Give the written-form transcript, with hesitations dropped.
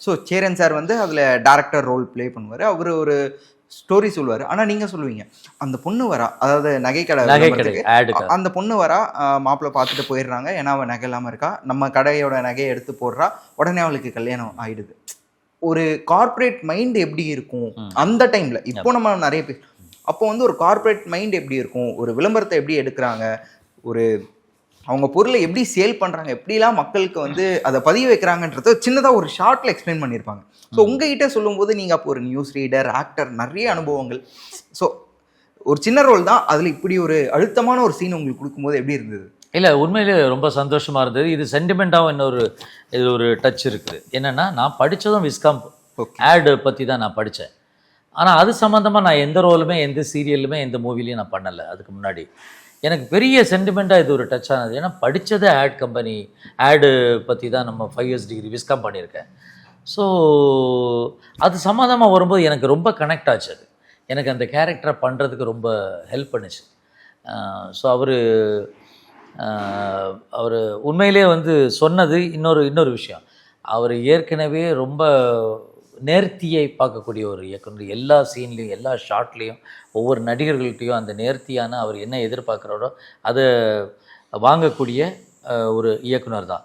So Cheran sir வந்து அதில் director role play பண்ணுவார். அவர் ஒரு ஸ்டோரி சொல்லுவார். ஆனால் நீங்கள் சொல்லுவீங்க அந்த பொண்ணு வரா, அதாவது நகைக்கடை அந்த பொண்ணு வரா, மாப்பிள்ளை பார்த்துட்டு போயிடுறாங்க. ஏன்னா அவள் நகை இல்லாமல் இருக்கா, நம்ம கடையோட நகையை எடுத்து போடுறா, உடனே அவளுக்கு கல்யாணம் ஆயிடுது. ஒரு கார்ப்பரேட் மைண்ட் எப்படி இருக்கும் அந்த டைமில்? இப்போ நம்ம நிறைய பேர் அப்போ வந்து ஒரு கார்ப்பரேட் மைண்ட் எப்படி இருக்கும், ஒரு விளம்பரத்தை எப்படி எடுக்கிறாங்க, ஒரு அவங்க பொருளை எப்படி சேல் பண்ணுறாங்க, எப்படிலாம் மக்களுக்கு வந்து அதை பதிய வைக்கிறாங்கன்றத சின்னதாக ஒரு ஷார்ட்டில் எக்ஸ்பிளைன் பண்ணியிருப்பாங்க. ஸோ உங்ககிட்ட சொல்லும்போது நீங்கள் அப்போ ஒரு நியூஸ் ரீடர், ஆக்டர், நிறைய அனுபவங்கள். ஸோ ஒரு சின்ன ரோல் தான், அதில் இப்படி ஒரு அழுத்தமான ஒரு சீன் உங்களுக்கு கொடுக்கும்போது எப்படி இருந்தது? இல்லை, உண்மையிலே ரொம்ப சந்தோஷமாக இருந்தது. இது சென்டிமெண்ட்டாகவும் இது ஒரு டச் இருக்குது. என்னென்னா, நான் படித்ததும் விஸ்காம் ஆடு பற்றி தான் நான் படித்தேன். ஆனால் அது சம்மந்தமாக நான் எந்த ரோலுமே, எந்த சீரியலுமே, எந்த மூவிலையும் நான் பண்ணலை. அதுக்கு முன்னாடி எனக்கு பெரிய சென்டிமெண்ட்டாக இது ஒரு டச் ஆனது. ஏன்னா படித்ததே ஆட் கம்பெனி, ஆடு பற்றி தான். நம்ம 5 இயர்ஸ் டிகிரி விஸ்காம் பண்ணியிருக்கேன். ஸோ அது சம்மந்தமாக வரும்போது எனக்கு ரொம்ப கனெக்ட் ஆச்சு. அது எனக்கு அந்த கேரக்டரை பண்ணுறதுக்கு ரொம்ப ஹெல்ப் பண்ணுச்சு. ஸோ அவர் உண்மையிலே வந்து சொன்னது இன்னொரு விஷயம். அவர் ஏற்கனவே ரொம்ப நேர்த்தியை பார்க்கக்கூடிய ஒரு இயக்குனர். எல்லா சீன்லேயும், எல்லா ஷாட்லேயும், ஒவ்வொரு நடிகர்கள்ட்டையும் அந்த நேர்த்தியான அவர் என்ன எதிர்பார்க்குறாரோ அதை வாங்கக்கூடிய ஒரு இயக்குனர் தான்.